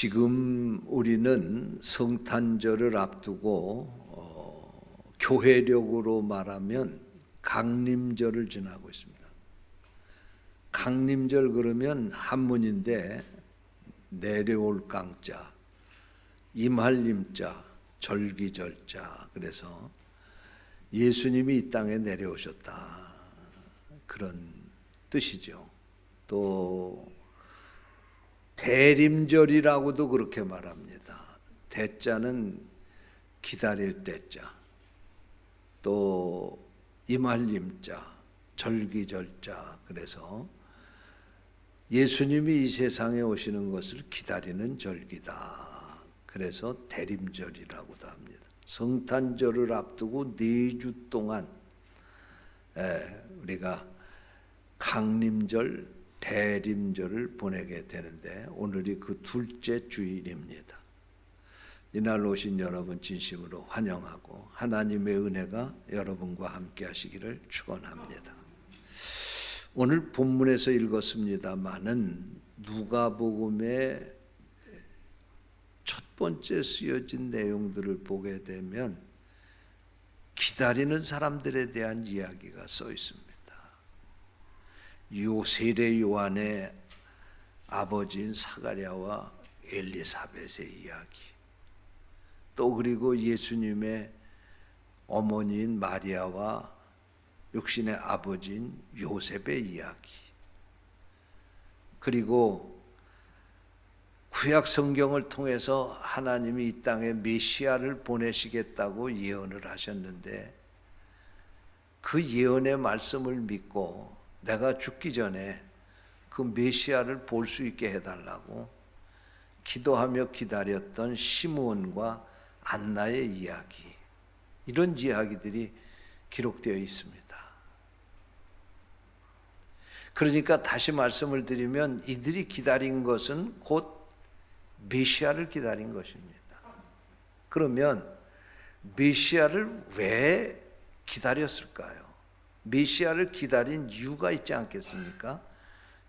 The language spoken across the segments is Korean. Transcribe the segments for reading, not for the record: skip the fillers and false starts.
지금 우리는 성탄절을 앞두고 교회력으로 말하면 강림절을 지나고 있습니다. 강림절 그러면 한문인데 내려올 강자, 임할 임자, 절기절자, 그래서 예수님이 이 땅에 내려오셨다, 그런 뜻이죠. 또 대림절이라고도 그렇게 말합니다. 대자는 기다릴 때자, 또 임할 임자, 절기절자, 그래서 예수님이 이 세상에 오시는 것을 기다리는 절기다. 그래서 대림절이라고도 합니다. 성탄절을 앞두고 4주 동안 우리가 강림절, 대림절을 보내게 되는데 오늘이 그 둘째 주일입니다. 이날 오신 여러분 진심으로 환영하고 하나님의 은혜가 여러분과 함께 하시기를 축원합니다. 오늘 본문에서 읽었습니다마는 누가복음의 첫 번째 쓰여진 내용들을 보게 되면 기다리는 사람들에 대한 이야기가 써 있습니다. 세례 요한의 아버지인 사가랴와 엘리사벳의 이야기, 또 그리고 예수님의 어머니인 마리아와 육신의 아버지인 요셉의 이야기, 그리고 구약 성경을 통해서 하나님이 이 땅에 메시아를 보내시겠다고 예언을 하셨는데 그 예언의 말씀을 믿고 내가 죽기 전에 그 메시아를 볼 수 있게 해달라고 기도하며 기다렸던 시므온과 안나의 이야기, 이런 이야기들이 기록되어 있습니다. 그러니까 다시 말씀을 드리면 이들이 기다린 것은 곧 메시아를 기다린 것입니다. 그러면 메시아를 왜 기다렸을까요? 메시아를 기다린 이유가 있지 않겠습니까?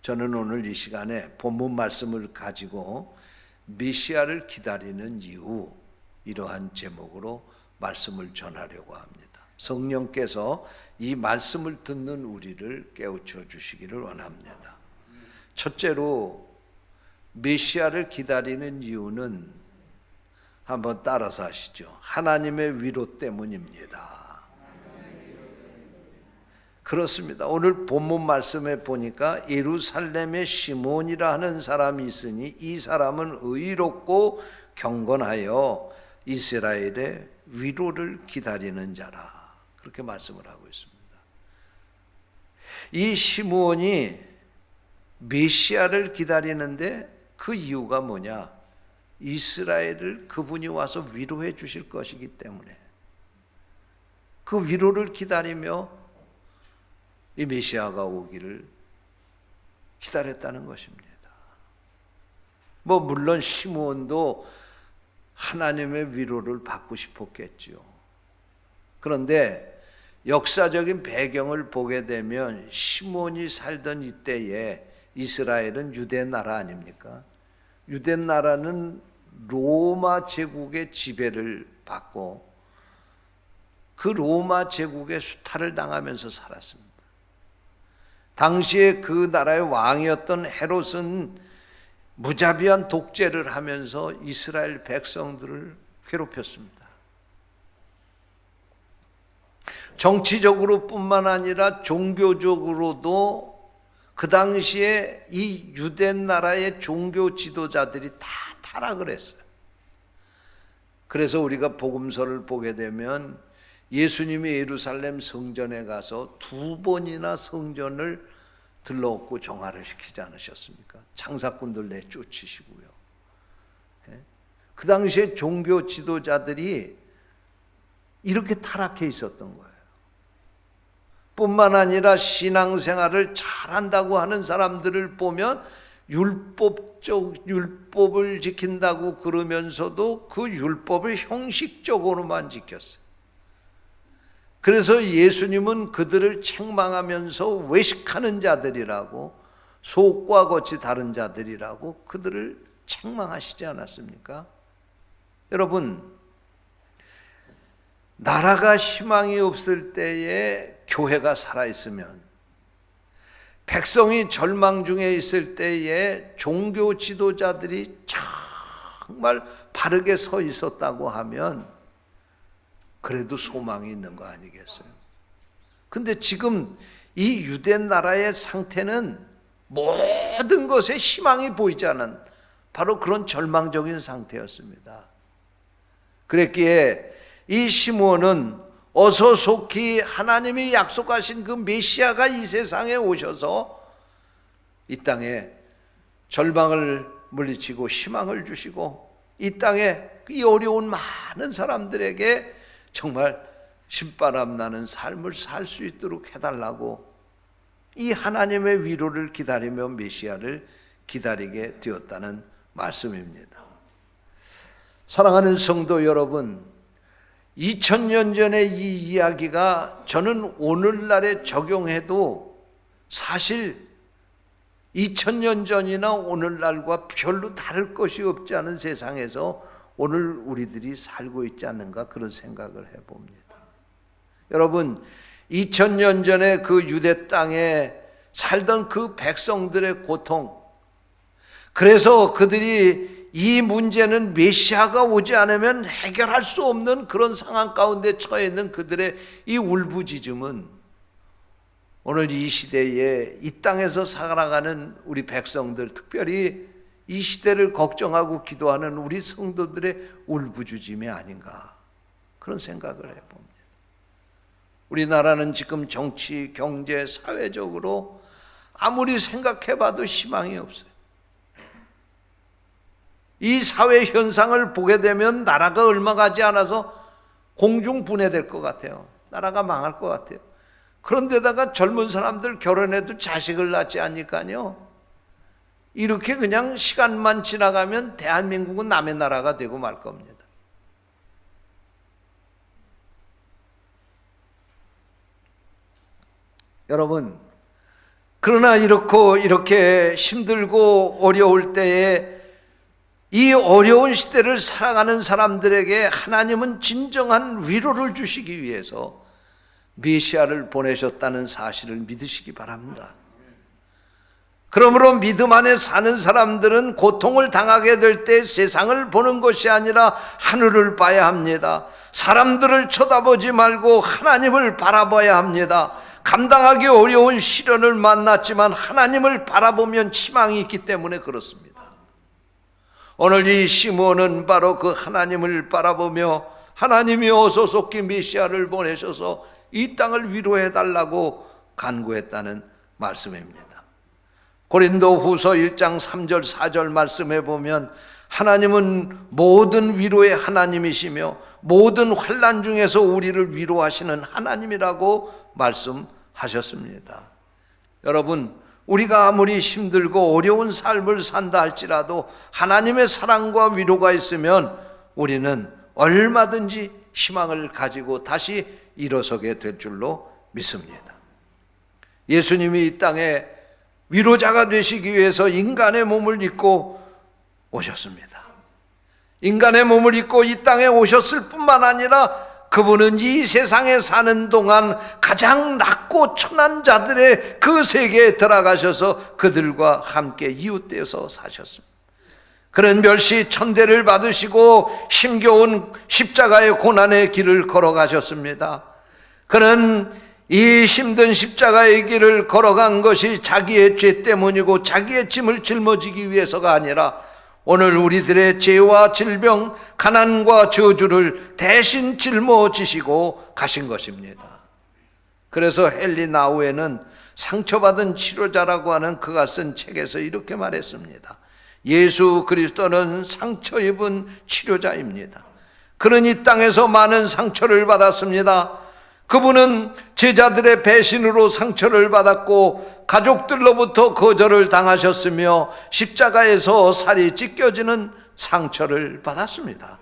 저는 오늘 이 시간에 본문 말씀을 가지고 메시아를 기다리는 이유, 이러한 제목으로 말씀을 전하려고 합니다. 성령께서 이 말씀을 듣는 우리를 깨우쳐 주시기를 원합니다. 첫째로 메시아를 기다리는 이유는 한번 따라서 하시죠. 하나님의 위로 때문입니다. 그렇습니다. 오늘 본문 말씀에 보니까 예루살렘에 시몬이라 하는 사람이 있으니 이 사람은 의롭고 경건하여 이스라엘의 위로를 기다리는 자라, 그렇게 말씀을 하고 있습니다. 이 시므온이 메시아를 기다리는데 그 이유가 뭐냐? 이스라엘을 그분이 와서 위로해 주실 것이기 때문에 그 위로를 기다리며 이 메시아가 오기를 기다렸다는 것입니다. 물론 시므온도 하나님의 위로를 받고 싶었겠지요. 그런데 역사적인 배경을 보게 되면 시므온이 살던 이때에 이스라엘은 유대 나라 아닙니까? 유대 나라는 로마 제국의 지배를 받고 그 로마 제국의 수탈을 당하면서 살았습니다. 당시에 그 나라의 왕이었던 헤롯은 무자비한 독재를 하면서 이스라엘 백성들을 괴롭혔습니다. 정치적으로 뿐만 아니라 종교적으로도 그 당시에 이 유대 나라의 종교 지도자들이 다 타락을 했어요. 그래서 우리가 복음서를 보게 되면 예수님이 예루살렘 성전에 가서 2번이나 성전을 들러엎고 정화를 시키지 않으셨습니까? 장사꾼들 내쫓으시고요. 그 당시에 종교 지도자들이 이렇게 타락해 있었던 거예요. 뿐만 아니라 신앙생활을 잘한다고 하는 사람들을 보면 율법을 지킨다고 그러면서도 그 율법을 형식적으로만 지켰어요. 그래서 예수님은 그들을 책망하면서 외식하는 자들이라고, 속과 겉이 다른 자들이라고 그들을 책망하시지 않았습니까? 여러분, 나라가 희망이 없을 때에 교회가 살아있으면, 백성이 절망 중에 있을 때에 종교 지도자들이 정말 바르게 서 있었다고 하면 그래도 소망이 있는 거 아니겠어요? 근데 지금 이 유대 나라의 상태는 모든 것에 희망이 보이지 않은 바로 그런 절망적인 상태였습니다. 그랬기에 이 시므온은 어서 속히 하나님이 약속하신 그 메시아가 이 세상에 오셔서 이 땅에 절망을 물리치고 희망을 주시고 이 땅에 이 어려운 많은 사람들에게 정말 신바람 나는 삶을 살 수 있도록 해달라고 이 하나님의 위로를 기다리며 메시아를 기다리게 되었다는 말씀입니다. 사랑하는 성도 여러분, 2000년 전의 이 이야기가 저는 오늘날에 적용해도 사실 2000년 전이나 오늘날과 별로 다를 것이 없지 않은 세상에서 오늘 우리들이 살고 있지 않는가 그런 생각을 해봅니다. 여러분, 2000년 전에 그 유대 땅에 살던 그 백성들의 고통, 그래서 그들이 이 문제는 메시아가 오지 않으면 해결할 수 없는 그런 상황 가운데 처해 있는 그들의 이 울부짖음은 오늘 이 시대에 이 땅에서 살아가는 우리 백성들, 특별히 이 시대를 걱정하고 기도하는 우리 성도들의 울부짖음이 아닌가 그런 생각을 해봅니다. 우리나라는 지금 정치, 경제, 사회적으로 아무리 생각해봐도 희망이 없어요. 이 사회 현상을 보게 되면 나라가 얼마 가지 않아서 공중분해될 것 같아요. 나라가 망할 것 같아요. 그런데다가 젊은 사람들 결혼해도 자식을 낳지 않으니까요. 이렇게 그냥 시간만 지나가면 대한민국은 남의 나라가 되고 말 겁니다. 여러분, 그러나 이렇게 힘들고 어려울 때에 이 어려운 시대를 살아가는 사람들에게 하나님은 진정한 위로를 주시기 위해서 메시아를 보내셨다는 사실을 믿으시기 바랍니다. 그러므로 믿음 안에 사는 사람들은 고통을 당하게 될 때 세상을 보는 것이 아니라 하늘을 봐야 합니다. 사람들을 쳐다보지 말고 하나님을 바라봐야 합니다. 감당하기 어려운 시련을 만났지만 하나님을 바라보면 희망이 있기 때문에 그렇습니다. 오늘 이 시므온은 바로 그 하나님을 바라보며 하나님이 어서 속히 메시아를 보내셔서 이 땅을 위로해 달라고 간구했다는 말씀입니다. 고린도후서 1장 3절 4절 말씀해 보면 하나님은 모든 위로의 하나님이시며 모든 환난 중에서 우리를 위로하시는 하나님이라고 말씀하셨습니다. 여러분, 우리가 아무리 힘들고 어려운 삶을 산다 할지라도 하나님의 사랑과 위로가 있으면 우리는 얼마든지 희망을 가지고 다시 일어서게 될 줄로 믿습니다. 예수님이 이 땅에 위로자가 되시기 위해서 인간의 몸을 입고 오셨습니다. 인간의 몸을 입고 이 땅에 오셨을 뿐만 아니라 그분은 이 세상에 사는 동안 가장 낮고 천한 자들의 그 세계에 들어가셔서 그들과 함께 이웃되어서 사셨습니다. 그는 멸시 천대를 받으시고 힘겨운 십자가의 고난의 길을 걸어가셨습니다. 그는 이 힘든 십자가의 길을 걸어간 것이 자기의 죄 때문이고 자기의 짐을 짊어지기 위해서가 아니라 오늘 우리들의 죄와 질병, 가난과 저주를 대신 짊어지시고 가신 것입니다. 그래서 헨리 나우에는 상처받은 치료자라고 하는 그가 쓴 책에서 이렇게 말했습니다. 예수 그리스도는 상처 입은 치료자입니다. 그는 이 땅에서 많은 상처를 받았습니다. 그분은 제자들의 배신으로 상처를 받았고 가족들로부터 거절을 당하셨으며 십자가에서 살이 찢겨지는 상처를 받았습니다.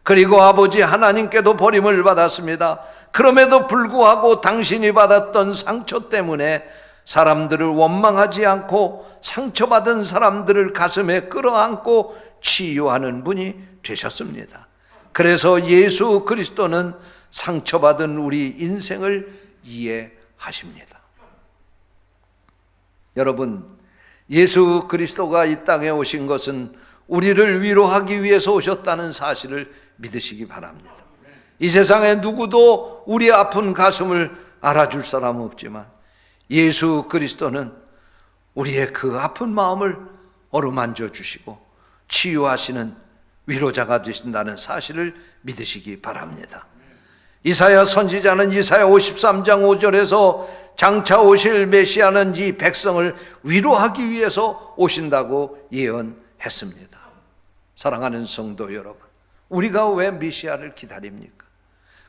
그리고 아버지 하나님께도 버림을 받았습니다. 그럼에도 불구하고 당신이 받았던 상처 때문에 사람들을 원망하지 않고 상처받은 사람들을 가슴에 끌어안고 치유하는 분이 되셨습니다. 그래서 예수 그리스도는 상처받은 우리 인생을 이해하십니다. 여러분, 예수 그리스도가 이 땅에 오신 것은 우리를 위로하기 위해서 오셨다는 사실을 믿으시기 바랍니다. 이 세상에 누구도 우리 아픈 가슴을 알아줄 사람 없지만 예수 그리스도는 우리의 그 아픈 마음을 어루만져 주시고 치유하시는 위로자가 되신다는 사실을 믿으시기 바랍니다. 이사야 선지자는 이사야 53장 5절에서 장차 오실 메시아는 이 백성을 위로하기 위해서 오신다고 예언했습니다. 사랑하는 성도 여러분, 우리가 왜 메시아를 기다립니까?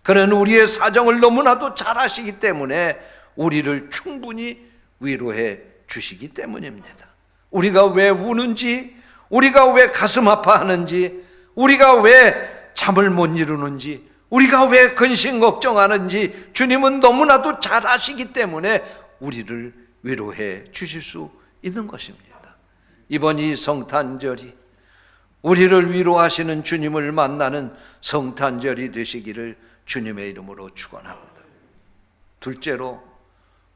그는 우리의 사정을 너무나도 잘 아시기 때문에 우리를 충분히 위로해 주시기 때문입니다. 우리가 왜 우는지, 우리가 왜 가슴 아파하는지, 우리가 왜 잠을 못 이루는지, 우리가 왜 근심 걱정하는지 주님은 너무나도 잘 아시기 때문에 우리를 위로해 주실 수 있는 것입니다. 이번 이 성탄절이 우리를 위로하시는 주님을 만나는 성탄절이 되시기를 주님의 이름으로 축원합니다. 둘째로,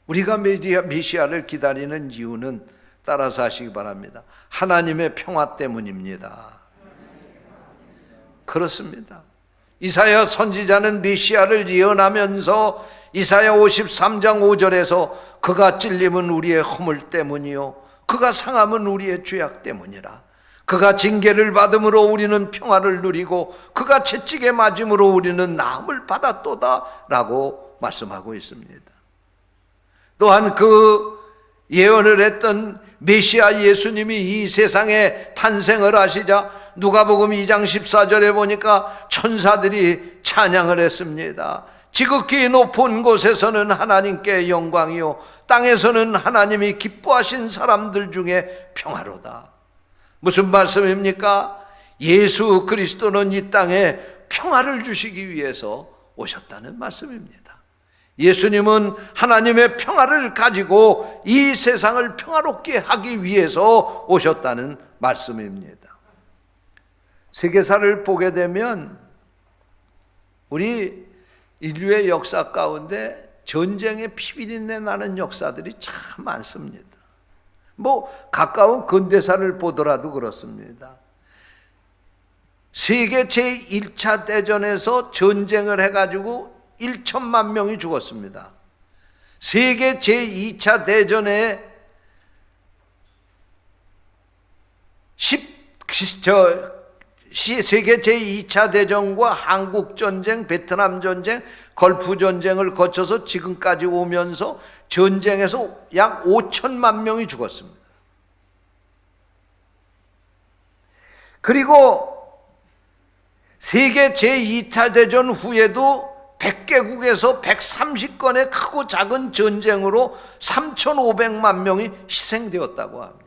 우리가 메시아를 기다리는 이유는 따라서 하시기 바랍니다. 하나님의 평화 때문입니다. 그렇습니다. 이사야 선지자는 메시아를 예언하면서 이사야 53장 5절에서 그가 찔림은 우리의 허물 때문이요 그가 상함은 우리의 죄악 때문이라. 그가 징계를 받음으로 우리는 평화를 누리고 그가 채찍에 맞음으로 우리는 나음을 받았도다 라고 말씀하고 있습니다. 또한 그 예언을 했던 메시아 예수님이 이 세상에 탄생을 하시자 누가복음 2장 14절에 보니까 천사들이 찬양을 했습니다. 지극히 높은 곳에서는 하나님께 영광이요 땅에서는 하나님이 기뻐하신 사람들 중에 평화로다. 무슨 말씀입니까? 예수 그리스도는 이 땅에 평화를 주시기 위해서 오셨다는 말씀입니다. 예수님은 하나님의 평화를 가지고 이 세상을 평화롭게 하기 위해서 오셨다는 말씀입니다. 세계사를 보게 되면 우리 인류의 역사 가운데 전쟁의 피비린내 나는 역사들이 참 많습니다. 가까운 근대사를 보더라도 그렇습니다. 세계 제1차 대전에서 전쟁을 해가지고 1천만 명이 죽었습니다. 세계 제2차 대전에 세계 제2차 대전과 한국전쟁, 베트남전쟁, 걸프전쟁을 거쳐서 지금까지 오면서 전쟁에서 약 5천만 명이 죽었습니다. 그리고 세계 제2차 대전 후에도 100개국에서 130건의 크고 작은 전쟁으로 3,500만 명이 희생되었다고 합니다.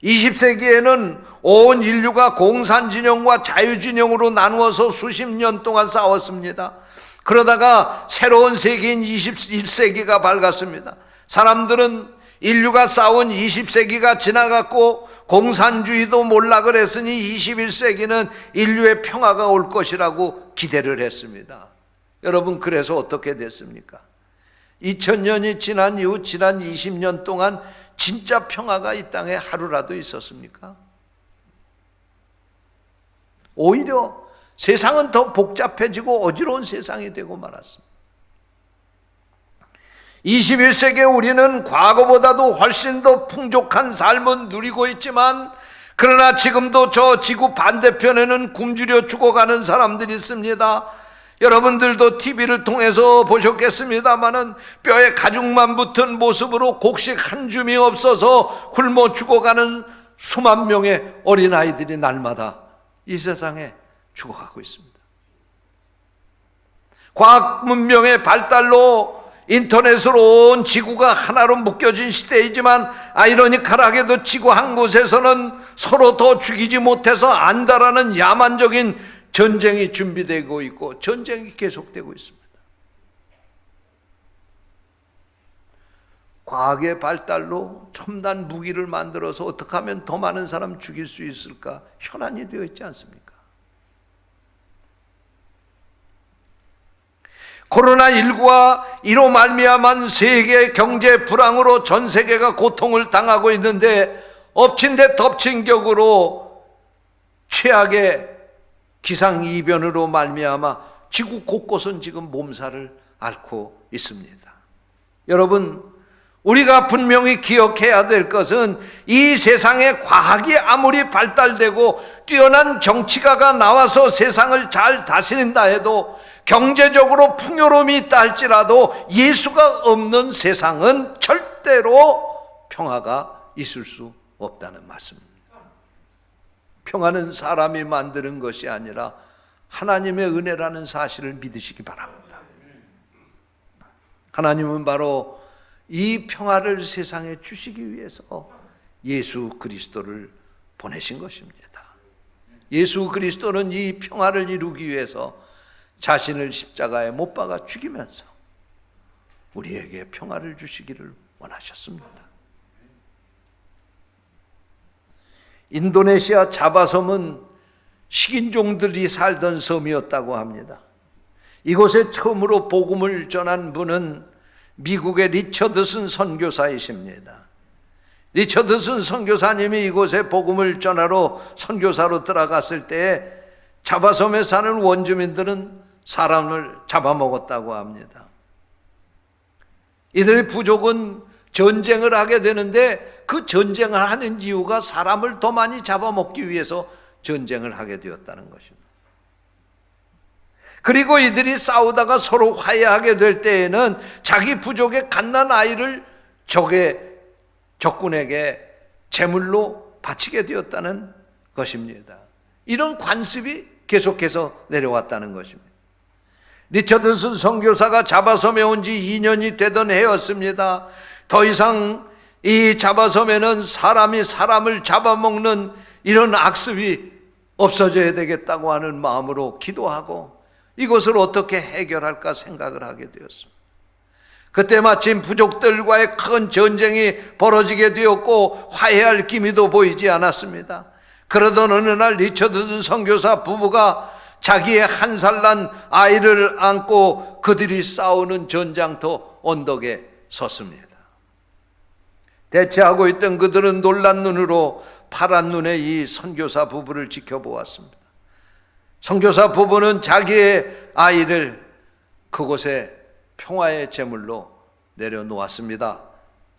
20세기에는 온 인류가 공산진영과 자유진영으로 나누어서 수십 년 동안 싸웠습니다. 그러다가 새로운 세기인 21세기가 밝았습니다. 사람들은 인류가 싸운 20세기가 지나갔고 공산주의도 몰락을 했으니 21세기는 인류의 평화가 올 것이라고 기대를 했습니다. 여러분, 그래서 어떻게 됐습니까? 2000년이 지난 이후 지난 20년 동안 진짜 평화가 이 땅에 하루라도 있었습니까? 오히려 세상은 더 복잡해지고 어지러운 세상이 되고 말았습니다. 21세기에 우리는 과거보다도 훨씬 더 풍족한 삶은 누리고 있지만 그러나 지금도 저 지구 반대편에는 굶주려 죽어가는 사람들이 있습니다. 여러분들도 TV를 통해서 보셨겠습니다마는 뼈에 가죽만 붙은 모습으로 곡식 한 줌이 없어서 굶어 죽어가는 수만 명의 어린아이들이 날마다 이 세상에 죽어가고 있습니다. 과학 문명의 발달로 인터넷으로 온 지구가 하나로 묶여진 시대이지만 아이러니컬하게도 지구 한 곳에서는 서로 더 죽이지 못해서 안다라는 야만적인 전쟁이 준비되고 있고 전쟁이 계속되고 있습니다. 과학의 발달로 첨단 무기를 만들어서 어떻게 하면 더 많은 사람 죽일 수 있을까 현안이 되어 있지 않습니까? 코로나19와 이로 말미암은 세계 경제 불황으로 전 세계가 고통을 당하고 있는데 엎친 데 덮친 격으로 최악의 기상이변으로 말미암아 지구 곳곳은 지금 몸살을 앓고 있습니다. 여러분, 우리가 분명히 기억해야 될 것은 이 세상에 과학이 아무리 발달되고 뛰어난 정치가가 나와서 세상을 잘 다스린다 해도, 경제적으로 풍요로움이 있다 할지라도 예수가 없는 세상은 절대로 평화가 있을 수 없다는 말씀입니다. 평화는 사람이 만드는 것이 아니라 하나님의 은혜라는 사실을 믿으시기 바랍니다. 하나님은 바로 이 평화를 세상에 주시기 위해서 예수 그리스도를 보내신 것입니다. 예수 그리스도는 이 평화를 이루기 위해서 자신을 십자가에 못 박아 죽이면서 우리에게 평화를 주시기를 원하셨습니다. 인도네시아 자바섬은 식인종들이 살던 섬이었다고 합니다. 이곳에 처음으로 복음을 전한 분은 미국의 리처드슨 선교사이십니다. 리처드슨 선교사님이 이곳에 복음을 전하러 선교사로 들어갔을 때에 자바섬에 사는 원주민들은 사람을 잡아먹었다고 합니다. 이들의 부족은 전쟁을 하게 되는데 그 전쟁을 하는 이유가 사람을 더 많이 잡아먹기 위해서 전쟁을 하게 되었다는 것입니다. 그리고 이들이 싸우다가 서로 화해하게 될 때에는 자기 부족의 갓난 아이를 적군에게 제물로 바치게 되었다는 것입니다. 이런 관습이 계속해서 내려왔다는 것입니다. 리처드슨 선교사가 자바섬에 온 지 2년이 되던 해였습니다. 더 이상 이 자바섬에는 사람이 사람을 잡아먹는 이런 악습이 없어져야 되겠다고 하는 마음으로 기도하고 이것을 어떻게 해결할까 생각을 하게 되었습니다. 그때 마침 부족들과의 큰 전쟁이 벌어지게 되었고 화해할 기미도 보이지 않았습니다. 그러던 어느 날 리처드슨 선교사 부부가 자기의 한 살 난 아이를 안고 그들이 싸우는 전장터 언덕에 섰습니다. 대체하고 있던 그들은 놀란 눈으로 파란 눈에 이 선교사 부부를 지켜보았습니다. 선교사 부부는 자기의 아이를 그곳에 평화의 제물로 내려놓았습니다.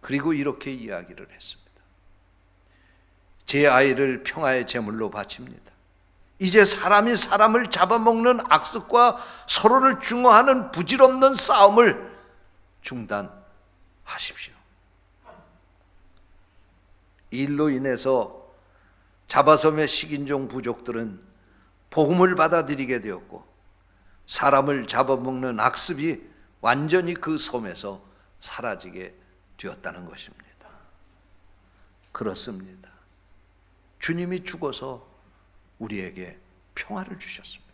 그리고 이렇게 이야기를 했습니다. 제 아이를 평화의 제물로 바칩니다. 이제 사람이 사람을 잡아먹는 악습과 서로를 중화하는 부질없는 싸움을 중단하십시오. 이 일로 인해서 자바섬의 식인종 부족들은 복음을 받아들이게 되었고 사람을 잡아먹는 악습이 완전히 그 섬에서 사라지게 되었다는 것입니다. 그렇습니다. 주님이 죽어서 우리에게 평화를 주셨습니다.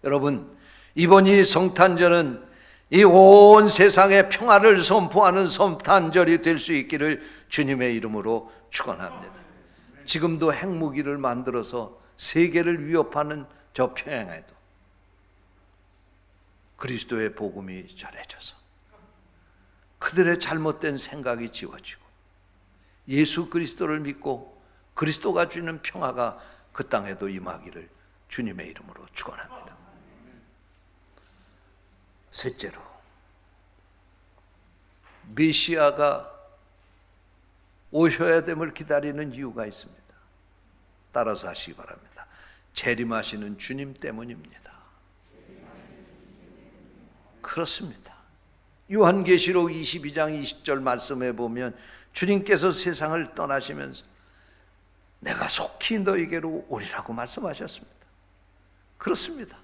여러분, 이번 이 성탄절은 이 온 세상에 평화를 선포하는 성탄절이 될 수 있기를 주님의 이름으로 축원합니다. 지금도 핵무기를 만들어서 세계를 위협하는 저 평양에도 그리스도의 복음이 전해져서 그들의 잘못된 생각이 지워지고 예수 그리스도를 믿고 그리스도가 주는 평화가 그 땅에도 임하기를 주님의 이름으로 축원합니다. 셋째로, 메시아가 오셔야 됨을 기다리는 이유가 있습니다. 따라서 하시기 바랍니다. 재림하시는 주님 때문입니다. 그렇습니다. 요한계시록 22장 20절 말씀에 보면 주님께서 세상을 떠나시면서 내가 속히 너희에게로 오리라고 말씀하셨습니다. 그렇습니다.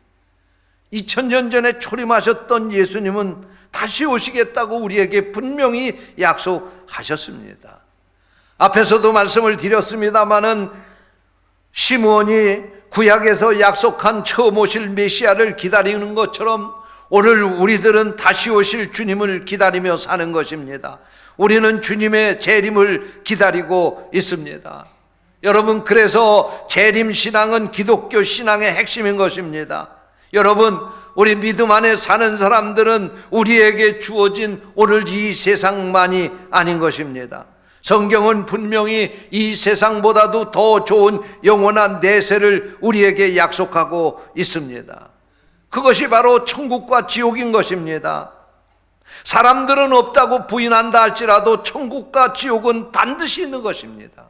2000년 전에 초림하셨던 예수님은 다시 오시겠다고 우리에게 분명히 약속하셨습니다. 앞에서도 말씀을 드렸습니다마는 시므온이 구약에서 약속한 처음 오실 메시아를 기다리는 것처럼 오늘 우리들은 다시 오실 주님을 기다리며 사는 것입니다. 우리는 주님의 재림을 기다리고 있습니다. 여러분, 그래서 재림신앙은 기독교 신앙의 핵심인 것입니다. 여러분, 우리 믿음 안에 사는 사람들은 우리에게 주어진 오늘 이 세상만이 아닌 것입니다. 성경은 분명히 이 세상보다도 더 좋은 영원한 내세를 우리에게 약속하고 있습니다. 그것이 바로 천국과 지옥인 것입니다. 사람들은 없다고 부인한다 할지라도 천국과 지옥은 반드시 있는 것입니다.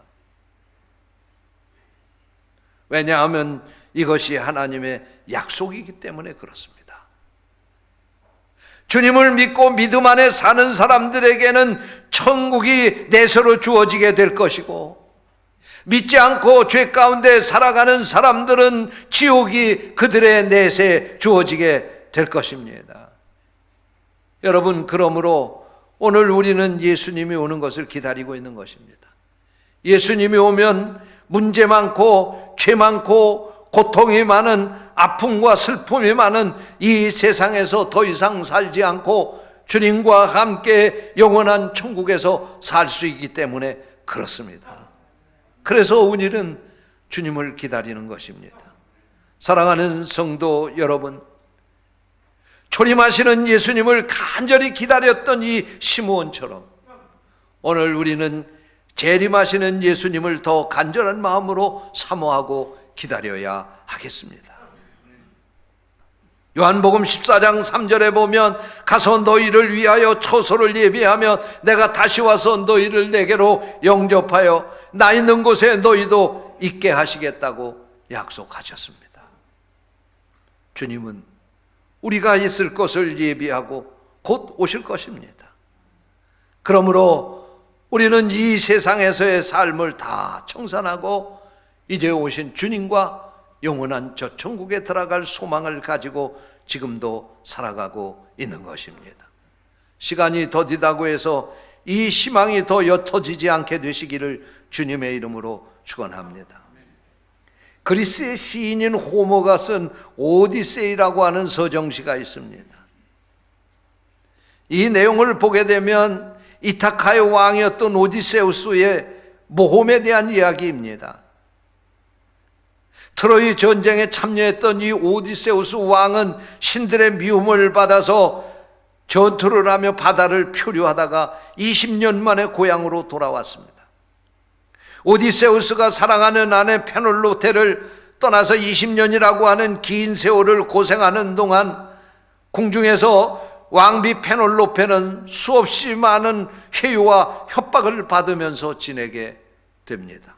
왜냐하면 이것이 하나님의 약속이기 때문에 그렇습니다. 주님을 믿고 믿음 안에 사는 사람들에게는 천국이 내세로 주어지게 될 것이고, 믿지 않고 죄 가운데 살아가는 사람들은 지옥이 그들의 내세에 주어지게 될 것입니다. 여러분, 그러므로 오늘 우리는 예수님이 오는 것을 기다리고 있는 것입니다. 예수님이 오면 문제 많고 죄 많고 고통이 많은, 아픔과 슬픔이 많은 이 세상에서 더 이상 살지 않고 주님과 함께 영원한 천국에서 살 수 있기 때문에 그렇습니다. 그래서 우리는 주님을 기다리는 것입니다. 사랑하는 성도 여러분, 초림하시는 예수님을 간절히 기다렸던 이 시므온처럼 오늘 우리는 재림하시는 예수님을 더 간절한 마음으로 사모하고 기다려야 하겠습니다. 요한복음 14장 3절에 보면 가서 너희를 위하여 처소를 예비하면 내가 다시 와서 너희를 내게로 영접하여 나 있는 곳에 너희도 있게 하시겠다고 약속하셨습니다. 주님은 우리가 있을 것을 예비하고 곧 오실 것입니다. 그러므로 우리는 이 세상에서의 삶을 다 청산하고 이제 오신 주님과 영원한 저 천국에 들어갈 소망을 가지고 지금도 살아가고 있는 것입니다. 시간이 더디다고 해서 이 희망이 더 옅어지지 않게 되시기를 주님의 이름으로 축원합니다. 그리스의 시인인 호모가 쓴 오디세이라고 하는 서정시가 있습니다. 이 내용을 보게 되면 이타카의 왕이었던 오디세우스의 모험에 대한 이야기입니다. 트로이 전쟁에 참여했던 이 오디세우스 왕은 신들의 미움을 받아서 전투를 하며 바다를 표류하다가 20년 만에 고향으로 돌아왔습니다. 오디세우스가 사랑하는 아내 페놀로테를 떠나서 20년이라고 하는 긴 세월을 고생하는 동안 궁중에서 왕비 페놀로페는 수없이 많은 회유와 협박을 받으면서 지내게 됩니다.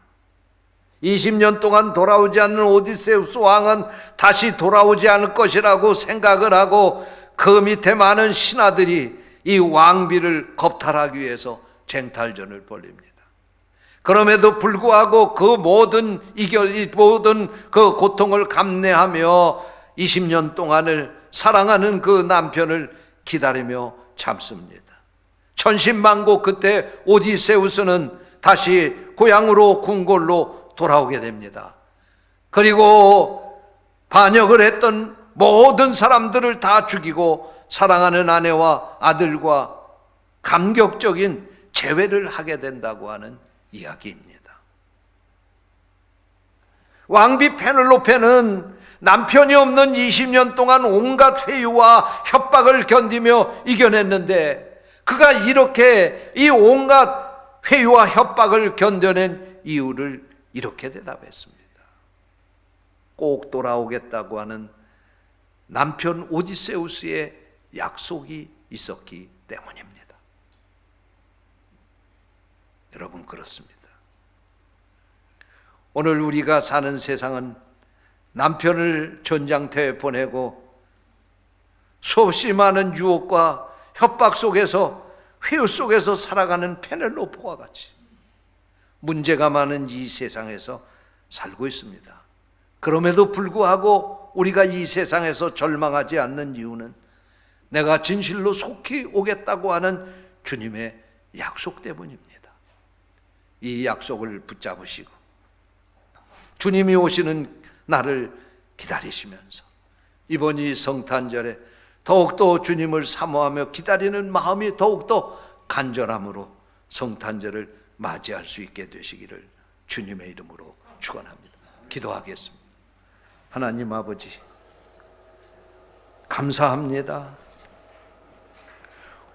20년 동안 돌아오지 않는 오디세우스 왕은 다시 돌아오지 않을 것이라고 생각을 하고 그 밑에 많은 신하들이 이 왕비를 겁탈하기 위해서 쟁탈전을 벌입니다. 그럼에도 불구하고 그 모든 그 고통을 감내하며 20년 동안을 사랑하는 그 남편을 기다리며 참습니다. 천신만고 끝에 오디세우스는 다시 고향으로 궁궐로 돌아오게 됩니다. 그리고 반역을 했던 모든 사람들을 다 죽이고 사랑하는 아내와 아들과 감격적인 재회를 하게 된다고 하는 이야기입니다. 왕비 페넬로페는 남편이 없는 20년 동안 온갖 회유와 협박을 견디며 이겨냈는데 그가 이렇게 이 온갖 회유와 협박을 견뎌낸 이유를 이렇게 대답했습니다. 꼭 돌아오겠다고 하는 남편 오디세우스의 약속이 있었기 때문입니다. 여러분, 그렇습니다. 오늘 우리가 사는 세상은 남편을 전장터에 보내고 수없이 많은 유혹과 협박 속에서 회유 속에서 살아가는 페넬로페와 같이 문제가 많은 이 세상에서 살고 있습니다. 그럼에도 불구하고 우리가 이 세상에서 절망하지 않는 이유는 내가 진실로 속히 오겠다고 하는 주님의 약속 때문입니다. 이 약속을 붙잡으시고 주님이 오시는 날을 기다리시면서 이번 이 성탄절에 더욱더 주님을 사모하며 기다리는 마음이 더욱더 간절함으로 성탄절을 맞이할 수 있게 되시기를 주님의 이름으로 축원합니다. 기도하겠습니다. 하나님 아버지, 감사합니다.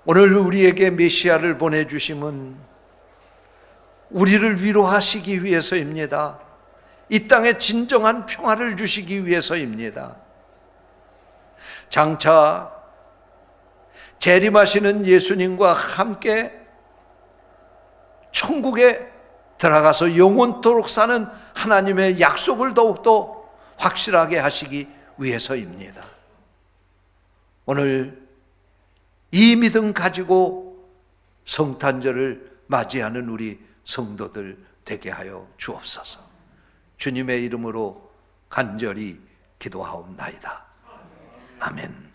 오늘 우리에게 메시아를 보내주심은 우리를 위로하시기 위해서입니다. 이 땅에 진정한 평화를 주시기 위해서입니다. 장차 재림하시는 예수님과 함께 천국에 들어가서 영원토록 사는 하나님의 약속을 더욱더 확실하게 하시기 위해서입니다. 오늘 이 믿음 가지고 성탄절을 맞이하는 우리 성도들 되게 하여 주옵소서. 주님의 이름으로 간절히 기도하옵나이다. 아멘.